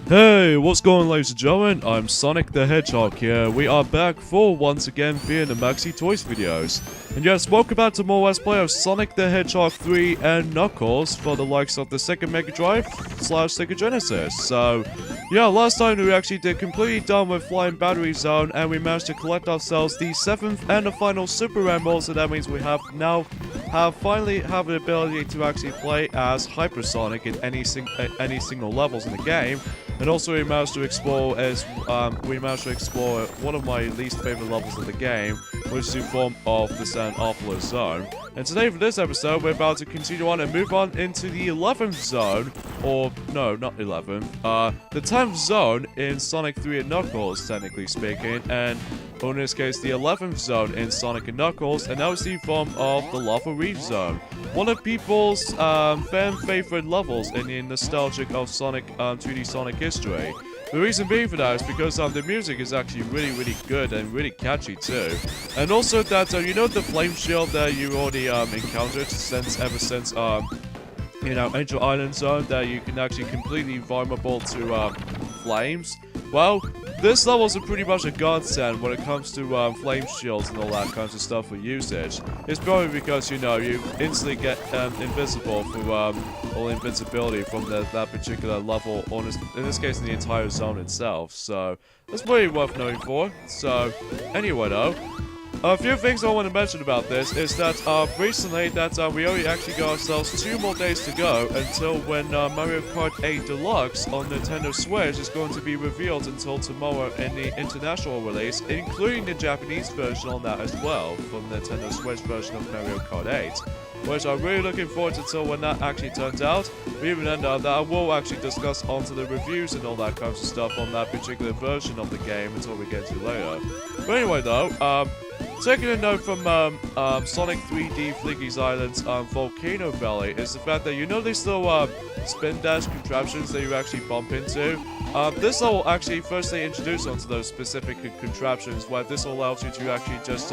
Hey, what's going on, ladies and gentlemen? I'm Sonic the Hedgehog here. We are back for once again being the Maxi Toys videos. And yes, welcome back to more Let's Play of Sonic the Hedgehog 3 and Knuckles for the likes of the Sega Mega Drive / Sega Genesis. So, yeah, last time we actually did completely done with Flying Battery Zone, and we managed to collect ourselves the 7th and the final Super Emerald, so that means we finally have the ability to actually play as Hypersonic in any single levels in the game. And also we managed to explore one of my least favorite levels of the game, which is the form of the San Opolo Zone. And today for this episode, we're about to continue on and move on into the 11th zone, or no, not 11th, the 10th zone in Sonic 3 and Knuckles, technically speaking, and in this case, the 11th zone in Sonic and Knuckles, and that was the form of the Lava Reef Zone. One of people's fan favorite levels in the nostalgic of Sonic 2D Sonic history. The reason being for that is because the music is actually really good and really catchy too. And also that, you know, the flame shield that you already encountered ever since you know, Angel Island Zone, that you can actually completely vulnerable to flames. Well, this level is pretty much a godsend when it comes to flame shields and all that kinds of stuff for usage. It's probably because, you know, you instantly get invisible for or invincibility from that particular level, or in this case, in the entire zone itself. So that's pretty worth knowing for. So anyway, though. A few things I want to mention about this is that recently that we only actually got ourselves 2 more days to go until when Mario Kart 8 Deluxe on Nintendo Switch is going to be revealed until tomorrow in the international release, including the Japanese version on that as well, from the Nintendo Switch version of Mario Kart 8. Which I'm really looking forward to until when that actually turns out. But even then, that I will actually discuss onto the reviews and all that kinds of stuff on that particular version of the game until we get to later. But anyway, though, taking a note from Sonic 3D Fliggy's Island's Volcano Valley is the fact that, you know, these little spin dash contraptions that you actually bump into. This will actually firstly introduce onto those specific contraptions, where this allows you to actually just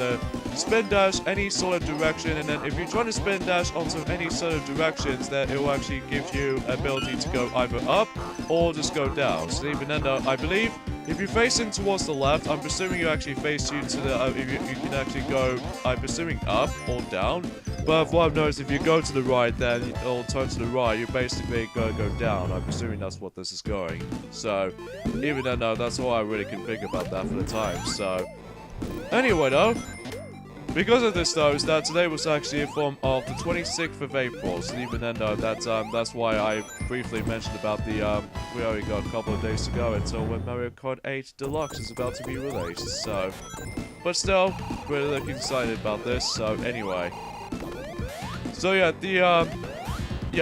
spin dash any sort of direction, and then if you're trying to spin dash onto any sort of directions, then it will actually give you ability to go either up or just go down. So even then, I believe if you're facing towards the left, I'm presuming you actually face you to the, you can actually go, I'm presuming up or down. But what I've noticed, if you go to the right, then it'll turn to the right, you're basically gonna go down. I'm presuming that's what this is going. So, even then, that's all I really can think about that for the time. So, anyway, though, because of this, though, is that today was actually a form of the 26th of April. So even then, that's why I briefly mentioned about the, we already got a couple of days to go until when Mario Kart 8 Deluxe is about to be released. So, but still, really looking excited about this. So anyway. So yeah,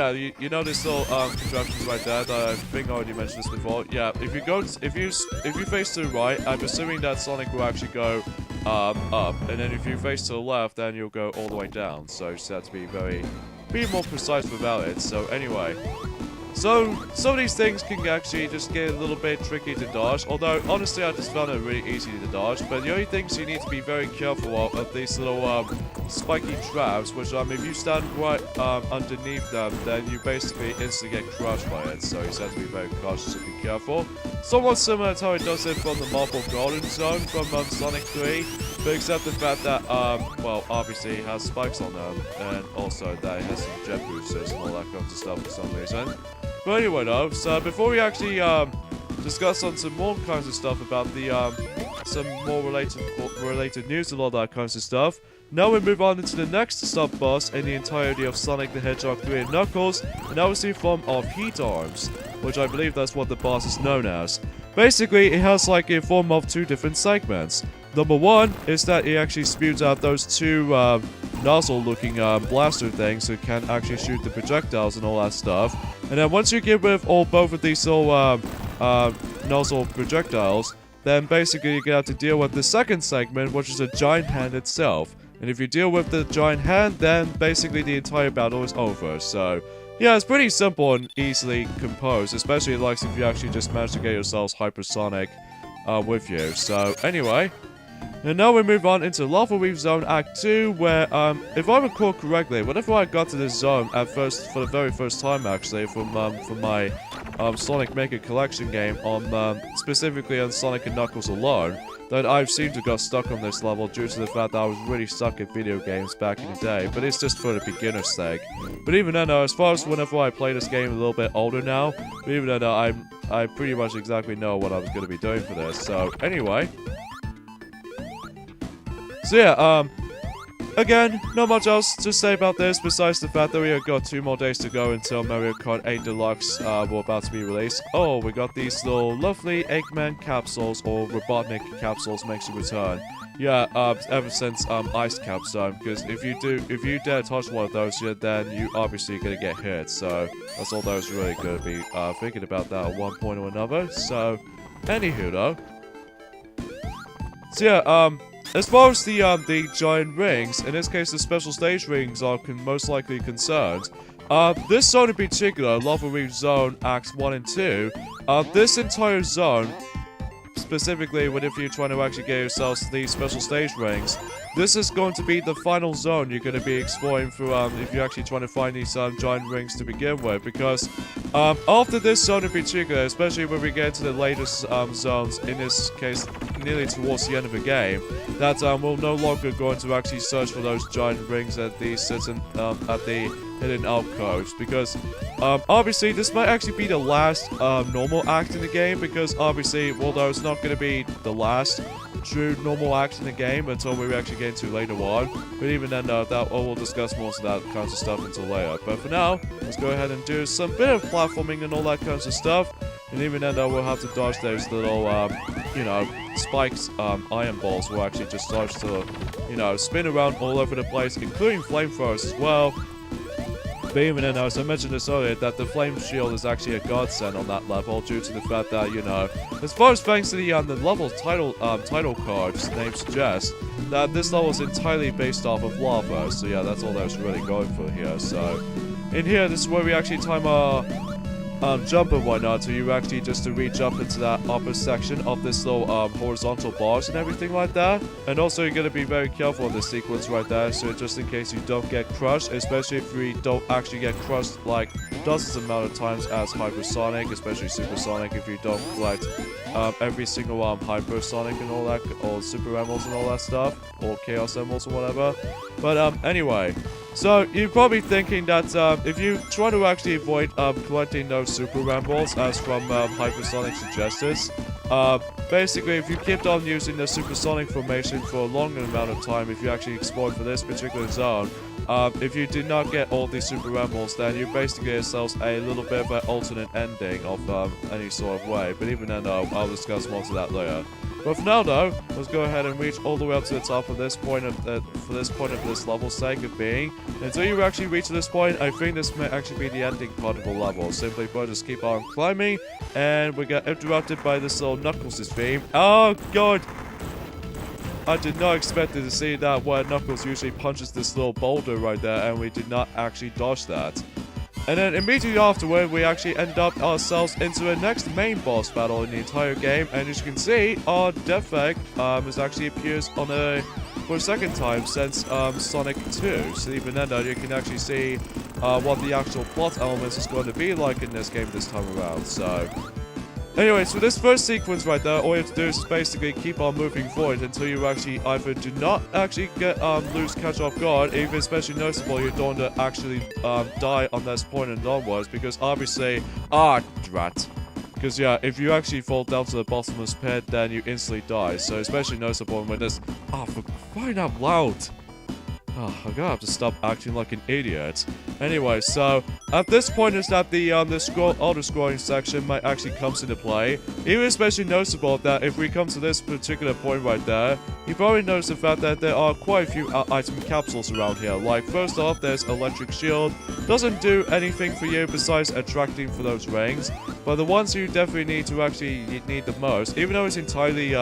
you know this little contraptions right there. I think I already mentioned this before. Yeah, if you face to the right, I'm assuming that Sonic will actually go up, and then if you face to the left, then you'll go all the way down. So you just have to be more precise about it. So anyway. So, some of these things can actually just get a little bit tricky to dodge, although, honestly, I just found it really easy to dodge. But the only things you need to be very careful of are these little, spiky traps, which, if you stand right, underneath them, then you basically instantly get crushed by it. So you just have to be very cautious and be careful. Somewhat similar to how it does it from the Marble Golden Zone from, Sonic 3, but except the fact that, well, obviously it has spikes on them, and also that it has some jet boosters and all that kind of stuff for some reason. But anyway, though, so before we actually discuss on some more kinds of stuff about the some more related news and all that kinds of stuff, now we move on into the next sub-boss in the entirety of Sonic the Hedgehog 3 and Knuckles, and that was the form of Heat Arms, which I believe that's what the boss is known as. Basically, it has like a form of 2 different segments. Number 1 is that it actually spews out those 2 nozzle-looking blaster things that can actually shoot the projectiles and all that stuff. And then once you get rid of both of these little nozzle projectiles, then basically you have to deal with the second segment, which is a giant hand itself. And if you deal with the giant hand, then basically the entire battle is over. So yeah, it's pretty simple and easily composed, especially like if you actually just manage to get yourselves hypersonic with you. So anyway. And now we move on into Lava Reef Zone Act 2, where, if I recall correctly, whenever I got to this zone at first, for the very first time actually, from my Sonic Maker Collection game on, specifically on Sonic and Knuckles alone, that I've seemed to got stuck on this level due to the fact that I was really stuck at video games back in the day, but it's just for the beginner's sake. But even then, as far as whenever I play this game a little bit older now, but even then, I pretty much exactly know what I was going to be doing for this. So, anyway. So yeah, again, not much else to say about this besides the fact that we have got 2 more days to go until Mario Kart 8 Deluxe will about to be released. Oh, we got these little lovely Eggman capsules, or Robotnik capsules makes a return. Yeah, ever since Ice Cap Zone, because if you dare touch one of those, yeah, then you obviously gonna get hit. So that's all those really gonna be thinking about that at one point or another. So, anywho though. So yeah, as far as the giant rings, in this case the special stage rings are most likely concerned, this zone in particular, Lava Reef Zone Acts 1 and 2, this entire zone, specifically if you're trying to actually get yourselves these special stage rings, this is going to be the final zone you're going to be exploring through if you're actually trying to find these giant rings to begin with, because after this zone in particular, especially when we get to the latest zones, in this case nearly towards the end of the game, that we're no longer going to actually search for those giant rings at the hidden alcoves, because obviously this might actually be the last normal act in the game, because obviously, although it's not going to be the last true normal act in the game until we actually get into later on, but even then we'll discuss most of that kinds of stuff until later. But for now, let's go ahead and do some bit of platforming and all that kinds of stuff, and even then we'll have to dodge those little you know, spikes, iron balls will actually just start to, you know, spin around all over the place, including flamethrowers as well. But even then, as I mentioned this earlier, that the flame shield is actually a godsend on that level, due to the fact that, you know, as far as thanks to the level title card's name suggests, that this level is entirely based off of lava. So yeah, that's all that's really going for here. So in here, this is where we actually time our jump and whatnot, so you actually just to reach up into that upper section of this little horizontal bars and everything like that. And also, you're going to be very careful in this sequence right there, so just in case you don't get crushed, especially if we don't actually get crushed like dozens of amount of times as Hypersonic, especially Supersonic, if you don't collect every single Hypersonic and all that, or Super Emeralds and all that stuff, or Chaos Emeralds or whatever. But anyway, so you're probably thinking that if you try to actually avoid collecting those Super Emeralds, as from Hypersonic suggested, basically if you kept on using the Supersonic formation for a longer amount of time, if you actually explored for this particular zone, if you did not get all these Super Emeralds, then you basically get yourselves a little bit of an alternate ending of any sort of way. But even then, I'll discuss most of that later. But for now, though, let's go ahead and reach all the way up to the top of this point of this level's sake of being. Until you actually reach this point, I think this may actually be the ending part of the level. Simply put, just keep on climbing, and we get interrupted by this little Knuckles' theme. Oh god! I did not expect to see that where Knuckles usually punches this little boulder right there, and we did not actually dodge that. And then immediately afterward, we actually ended up ourselves into the next main boss battle in the entire game. And as you can see, our death egg has actually appears for a second time since Sonic 2. So even then, you can actually see what the actual plot elements is going to be like in this game this time around. So anyway, so this first sequence right there, all you have to do is basically keep on moving forward until you actually either do not actually get catch off guard, even especially noticeable you don't actually die on this point and onwards, because obviously, drat. Because yeah, if you actually fall down to the bottomless pit, then you instantly die. So especially noticeable when this, for crying out loud. I'm gonna have to stop acting like an idiot. Anyway, so at this point is that the auto-scrolling section might actually comes into play. Even especially noticeable that if we come to this particular point right there, you probably notice the fact that there are quite a few item capsules around here. Like, first off, there's Electric Shield. Doesn't do anything for you besides attracting for those rings. But the ones you definitely need the most, even though it's entirely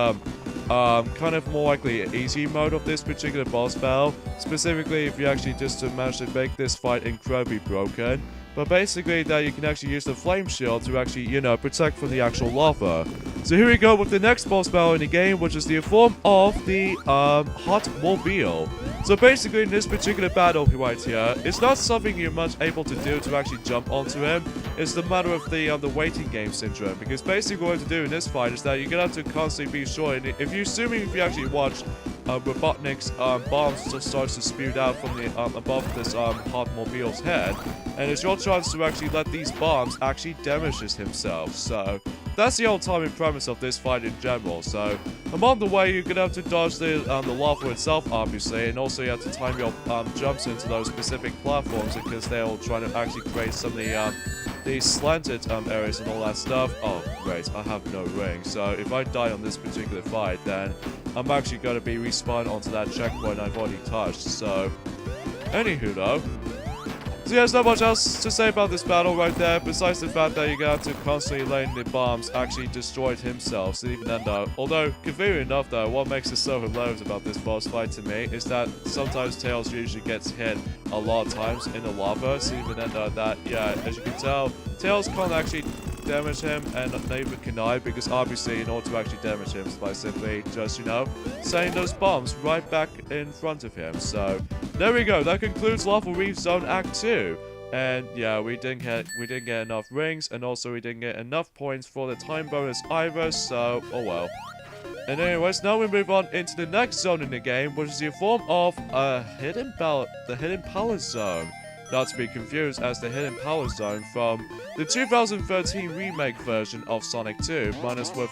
kind of more likely an easy mode of this particular boss battle, specifically if you actually just manage to make this fight incredibly broken. But basically that you can actually use the flame shield to actually, you know, protect from the actual lava. So here we go with the next boss battle in the game, which is the form of the Hot Mobile. So basically, in this particular battle right here, it's not something you're much able to do to actually jump onto him. It's the matter of the waiting game syndrome. Because basically what you have to do in this fight is that you're going to have to constantly be sure. And if you actually watch Robotnik's bombs just starts to spew out from the above this Hotmobile's head, and it's your chance to actually let these bombs actually damage himself. So that's the ultimate premise of this fight in general. So along the way, you're gonna have to dodge the lava itself, obviously, and also you have to time your jumps into those specific platforms because they're all trying to actually create some of these slanted areas and all that stuff. Oh, great, I have no ring. So if I die on this particular fight, then I'm actually going to be respawned onto that checkpoint I've already touched. So, anywho though. So yeah, there's not much else to say about this battle right there, besides the fact that you're going to have to constantly letting the bombs actually destroyed himself. So even then though, although convenient enough though, what makes it so hilarious about this boss fight to me is that sometimes Tails usually gets hit a lot of times in the lava. So even then though, that, yeah, as you can tell, Tails can't actually damage him, and neither can I, because obviously in order to actually damage him by simply just, you know, setting those bombs right back in front of him. So there we go, that concludes Lava Reef Zone Act 2. And yeah, we didn't get enough rings, and also we didn't get enough points for the time bonus either, so oh well. And anyways, now we move on into the next zone in the game, which is the form of the Hidden Palace Zone. Not to be confused as the Hidden Palace Zone from the 2013 remake version of Sonic 2, minus with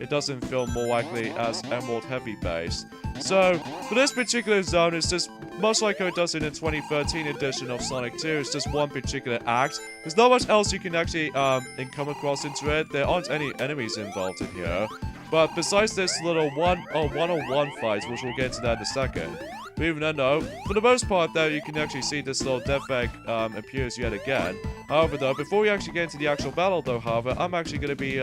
it doesn't feel more likely as Emerald Heavy based. So for this particular zone, it's just much like how it does in the 2013 edition of Sonic 2. It's just one particular act. There's not much else you can actually come across into it. There aren't any enemies involved in here. But besides this little one-on-one fight, which we'll get into that in a second. But even then though, for the most part though, you can actually see this little death egg appears yet again. However though, before we actually get into the actual battle though, however, I'm actually going to be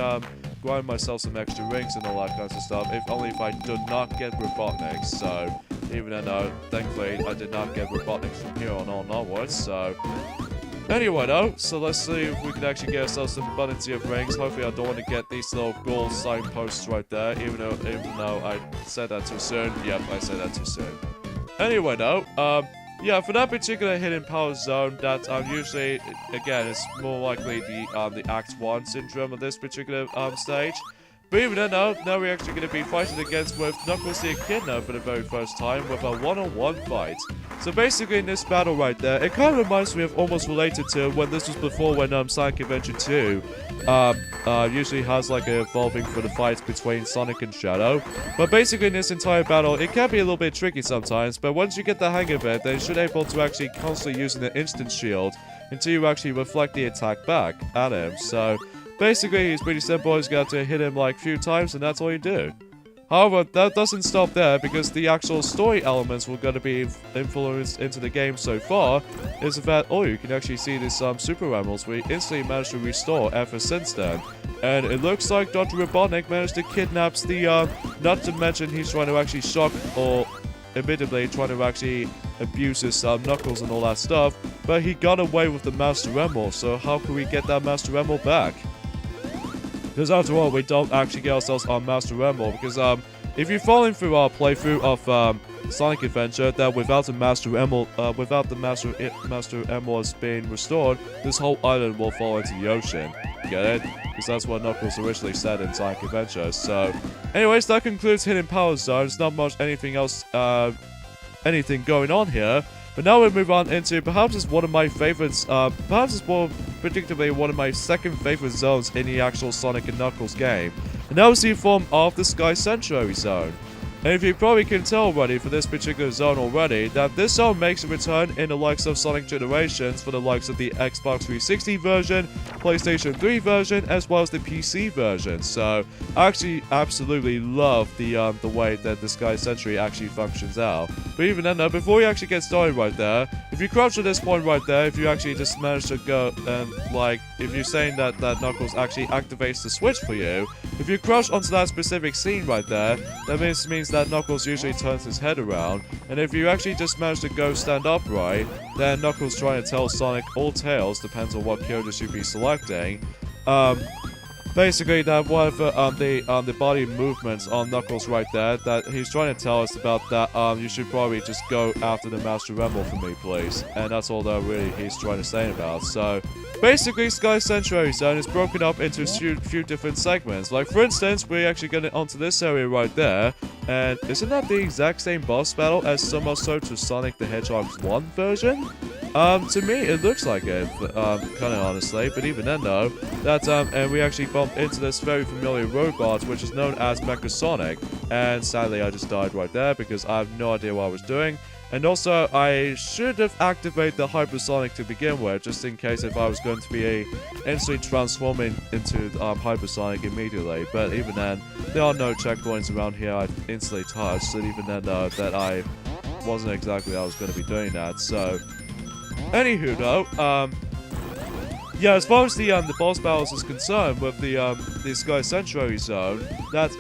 grinding myself some extra rings and all that kinds of stuff, if only if I do not get Robotniks. So even then though, thankfully I did not get Robotniks from here on onwards, so anyway though, so let's see if we can actually get ourselves some abundance of rings. Hopefully I don't want to get these little gold signposts right there, even though I said that too soon. Yep, I said that too soon. Anyway though, yeah, for that particular Hidden Power Zone, that usually, again, it's more likely the Act 1 syndrome of this particular stage. But even then, now we're actually going to be fighting against with Knuckles the Echidna for the very first time with a one-on-one fight. So basically in this battle right there, it kind of reminds me of almost related to when this was before when Sonic Adventure 2 usually has like a evolving for the fights between Sonic and Shadow. But basically in this entire battle, it can be a little bit tricky sometimes, but once you get the hang of it, then you should be able to actually constantly using the instant shield until you actually reflect the attack back at him. So basically, he's pretty simple. He's got to hit him like a few times, and that's all you do. However, that doesn't stop there, because the actual story elements we're going to be influenced into the game so far is the fact, oh, you can actually see these super emeralds we instantly managed to restore ever since then. And it looks like Dr. Robotnik managed to kidnap the, not to mention he's trying to actually shock, or admittedly trying to actually abuse his Knuckles and all that stuff, but he got away with the Master Emerald, so how can we get that Master Emerald back? Because after all, we don't actually get ourselves our Master Emerald, because if you're following through our playthrough of Sonic Adventure, that without the Master Emerald, Master Emeralds being restored, this whole island will fall into the ocean. Get it? Because that's what Knuckles originally said in Sonic Adventure. So, anyways, that concludes Hidden Power Zone. There's not much anything else, anything going on here. But now we move on into perhaps it's one of my favorites, perhaps it's more predictably one of my second favorite zones in the actual Sonic and Knuckles game. And that was the form of the Sky Sanctuary Zone. And if you probably can tell already for this particular zone already, that this zone makes a return in the likes of Sonic Generations for the likes of the Xbox 360 version, PlayStation 3 version, as well as the PC version. So I actually absolutely love the way that the Sky Sanctuary actually functions out. But even then though, before we actually get started right there, if you crouch at this point right there, if you actually just manage to go and like, if you're saying that Knuckles actually activates the switch for you, if you crouch onto that specific scene right there, that means that Knuckles usually turns his head around, and if you actually just manage to go stand upright, then Knuckles trying to tell Sonic or Tails, depends on what characters you'd be selecting, basically that whatever the body movements on Knuckles right there, that he's trying to tell us about that you should probably just go after the Master Emerald for me, please. And that's all that really he's trying to say about. So basically, Sky Sanctuary Zone is broken up into a few different segments. Like for instance, we're actually getting onto this area right there, and isn't that the exact same boss battle as Summer Sword to Sonic the Hedgehog's 1 version? To me, it looks like it, kind of honestly, but even then though, that, and we actually bump into this very familiar robot, which is known as Mecha Sonic, and sadly I just died right there because I have no idea what I was doing, and also I should have activated the Hypersonic to begin with, just in case if I was going to be instantly transforming into Hypersonic immediately, but even then, there are no checkpoints around here I instantly touched, and even then though, that I wasn't exactly how I was going to be doing that, so... Anywho, though, yeah, as far as the boss battles is concerned with the Sky Sanctuary Zone, that,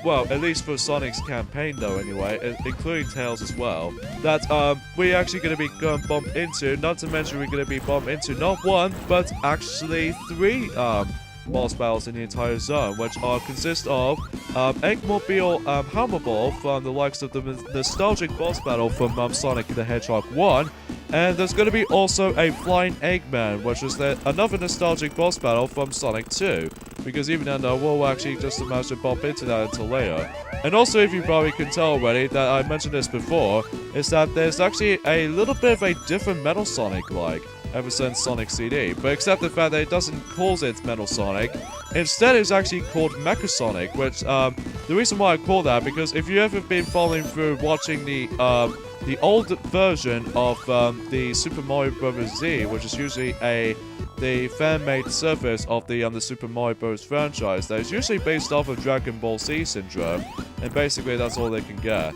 well, at least for Sonic's campaign, though, anyway, including Tails as well, that, we're actually going to be bumped into, not to mention we're going to be bumped into not 1, but actually 3, boss battles in the entire zone, which consist of Eggmobile Hammerball from the likes of the nostalgic boss battle from Sonic the Hedgehog 1, and there's going to be also a Flying Eggman, which is another nostalgic boss battle from Sonic 2, because even then we'll actually just manage to bump into that until later. And also, if you probably can tell already, that I mentioned this before, is that there's actually a little bit of a different Metal Sonic-like ever since Sonic CD, but except the fact that it doesn't call it Metal Sonic. Instead, it's actually called Mecha Sonic, which, the reason why I call that, because if you've ever been following through watching the old version of the Super Mario Bros. Z, which is usually the fan-made surface of the Super Mario Bros. Franchise, that is usually based off of Dragon Ball Z syndrome, and basically that's all they can get.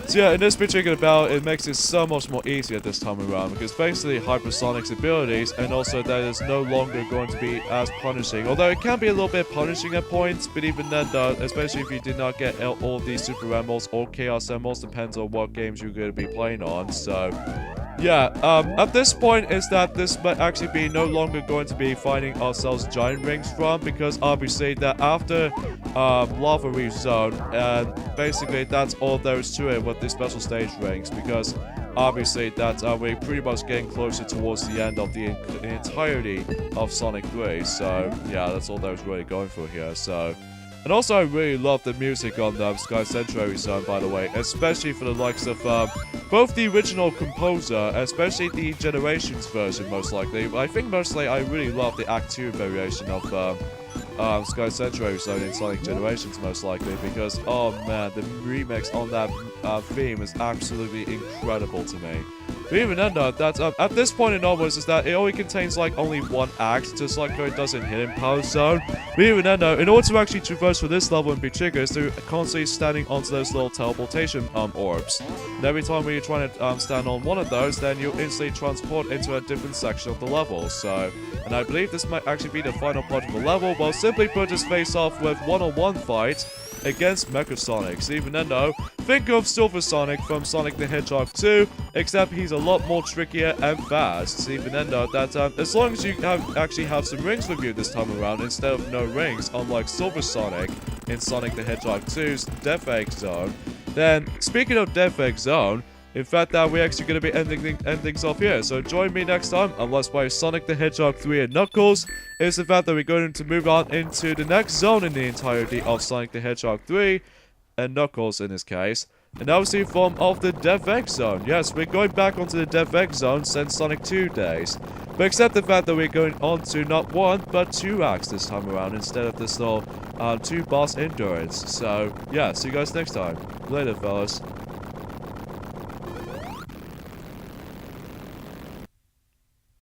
So yeah, in this particular battle, it makes it so much more easier this time around, because thanks to the Hypersonic's abilities, and also that it's no longer going to be as punishing, although it can be a little bit punishing at points, but even then though, especially if you did not get all these Super Emeralds or Chaos Emeralds, depends on what games you're going to be playing on, so... Yeah, at this point is that this might actually be no longer going to be finding ourselves giant rings from, because obviously that after Lava Reef Zone, basically that's all there is to it with the special stage rings, because obviously that we're pretty much getting closer towards the end of the entirety of Sonic 3, so yeah, that's all there's really going for here, so... And also, I really love the music on the Sky Sanctuary Zone, by the way, especially for the likes of both the original composer, especially the Generations version, most likely. I think mostly I really love the Act 2 variation of Sky Sanctuary Zone in Sonic Generations, most likely, because, oh man, the remix on that theme is absolutely incredible to me. But even then, though, that at this point in onwards is that it only contains like only 1 act, just like how it does in Hidden Power Zone. But even then, though, in order to actually traverse for this level in particular, is through constantly standing onto those little teleportation orbs. And every time when you're trying to stand on one of those, then you instantly transport into a different section of the level. So, and I believe this might actually be the final part of the level. Well, simply put, just face off with one-on-one fight against Mecha Sonic. So even then though, think of Silver Sonic from Sonic the Hedgehog 2, except he's a lot more trickier and fast. So even then though, that as long as you actually have some rings with you this time around instead of no rings, unlike Silver Sonic in Sonic the Hedgehog 2's Death Egg Zone, then speaking of Death Egg Zone, in fact, we're actually going to be ending things off here. So join me next time on Let's Play Sonic the Hedgehog 3 and Knuckles. It's the fact that we're going to move on into the next zone in the entirety of Sonic the Hedgehog 3 and Knuckles in this case. And that was the form of the Death Egg Zone. Yes, we're going back onto the Death Egg Zone since Sonic 2 days. But except the fact that we're going on to not 1, but 2 acts this time around instead of this little 2 boss endurance. So, yeah, see you guys next time. Later, fellas.